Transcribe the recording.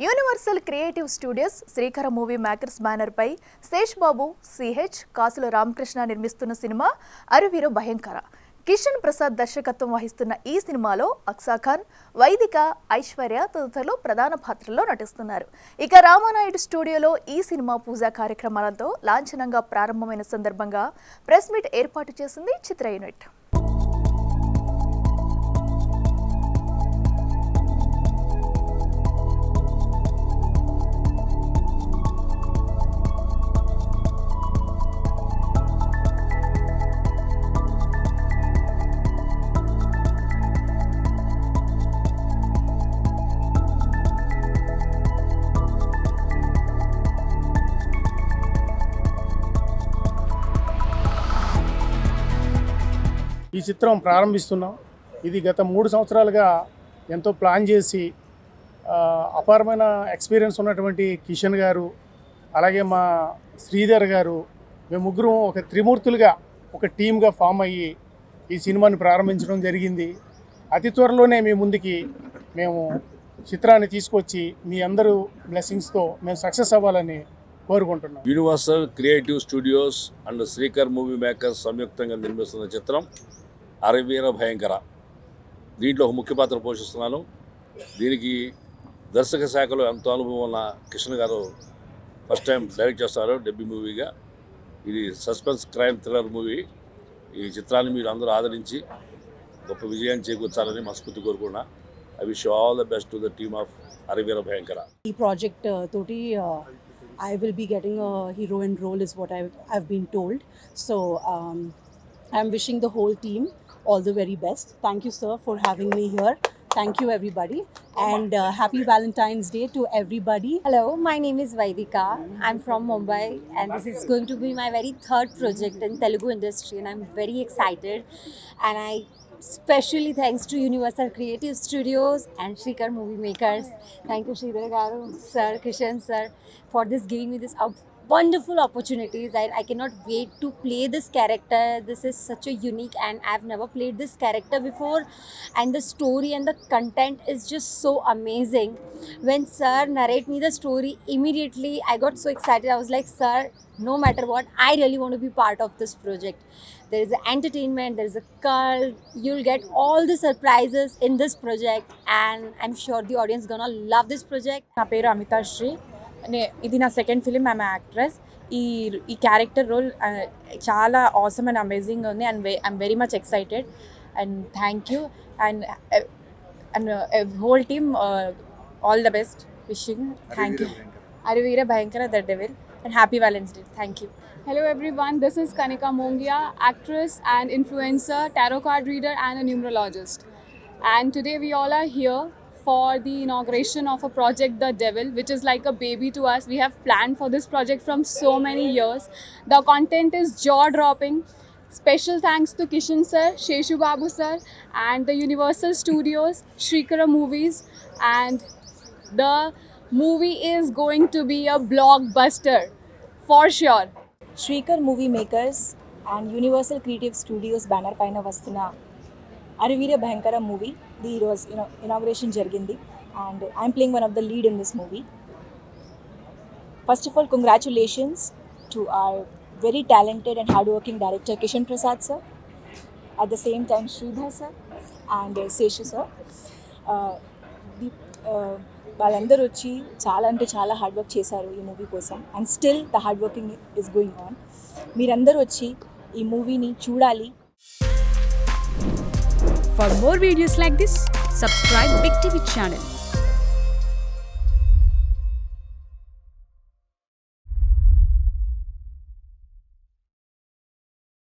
Universal creative studios శ్రీకర movie makers banner పై శేష్ బాబు, CH, కాసుల రామకృష్ణ నిర్మిస్తున్న cinema అరవీర భయంకర. కిషన్ ప్రసాద్ దర్శకత్వం వహిస్తున్న ఈ సినిమాలో అక్సా ఖాన్, వైదిక, ఐశ్వర్య తదితరులు ప్రధాన పాత్రల్లో నటిస్తున్నారు. ఇక రామానాయుడు స్టూడియోలో ఈ సినిమా పూజా కార్యక్రమాలతో లాంఛనంగా ప్రారంభమైన సందర్భంగా ప్రెస్ మీట్ ఏర్పాటు చేసింది చిత్ర యూనిట్. ఈ చిత్రం ప్రారంభిస్తున్నాం. ఇది గత 3 సంవత్సరాలుగా ఎంతో ప్లాన్ చేసి అపారమైన ఎక్స్పీరియన్స్ ఉన్నటువంటి కిషన్ గారు, అలాగే మా శ్రీధర్ గారు, మేము ముగ్గురం ఒక త్రిమూర్తులుగా ఒక టీమ్గా ఫామ్ అయ్యి ఈ సినిమాని ప్రారంభించడం జరిగింది. అతి త్వరలోనే మీ ముందుకి మేము చిత్రాన్ని తీసుకొచ్చి మీ అందరూ బ్లెస్సింగ్స్తో మేము సక్సెస్ అవ్వాలని కోరుకుంటున్నాం. Universal creative studios and Srikar movie makers సంయుక్తంగా నిర్మిస్తున్న చిత్రం అరవీర భయంకర. దీంట్లో ఒక ముఖ్య పాత్ర పోషిస్తున్నాను. దీనికి దర్శక శాఖలో ఎంతో అనుభవం ఉన్న కిషన్ గారు ఫస్ట్ టైం డైరెక్ట్ చేస్తారు డెబ్యూ మూవీగా. ఇది సస్పెన్స్ క్రైమ్ థ్రిల్లర్ మూవీ. ఈ చిత్రాన్ని మీరు అందరూ ఆదరించి గొప్ప విజయాన్ని చేకూర్చాలని మనస్ఫూర్తి కోరుకున్నా. I wish all the best to the team of Araveera Bhayankara. ఈ ప్రాజెక్ట్ తోటి I will be getting a heroine role is what I've been told. So I'm wishing the whole team all the very best. Thank you, sir, for having me here. Thank you, everybody. And happy Valentine's Day to everybody. Hello, my name is Vaidika. I'm from Mumbai and this is going to be my very third project in Telugu industry and I'm very excited. And I especially thanks to Universal Creative Studios and Shrikar Movie Makers. Thank you Sridhar Garu, Sir, Kishan Sir for this giving me this wonderful opportunities. I cannot wait to play this character. This is such a unique and I've never played this character before and the story and the content is just so amazing. When Sir narrate me the story, immediately I got so excited. I was like, Sir, no matter what, I really want to be part of this project. There is entertainment, there is a cult, you'll get all the surprises in this project and I'm sure the audience gonna love this project. నా పేరు అమితా శ్రీ. ఇది నా second film. I'm actress. ఈ character role చాలా awesome and amazing ఉంది and I'm very much excited and thank you and whole team all the best wishing. Thank you. Araveera Bhayankara the devil and happy Valentine's Day. Thank you. Hello everyone, this is Kanika Mongia, actress and influencer, tarot card reader and a numerologist. And today we all are here for the inauguration of a project, The Devil, which is like a baby to us. We have planned for this project from so many years. The content is jaw-dropping. Special thanks to Kishan sir, Sheshu Babu sir and the Universal Studios, Shrikara Movies, and the movie is going to be a blockbuster for sure. Shrikar Movie Makers and Universal Creative Studios banner paina vastuna Arivira Bhayankara movie the inauguration jarigindi and I'm playing one of the lead in this movie. First of all, congratulations to our very talented and hardworking director Kishan Prasad sir, at the same time Sridhar sir and Seshu sir. వాళ్ళందరూ వచ్చి చాలా అంటే చాలా hard work చేశారు ఈ movie కోసం and still the hard working is going on. మీరందరూ వచ్చి ఈ మూవీని చూడాలి. For more videos like this, subscribe Big TV channel.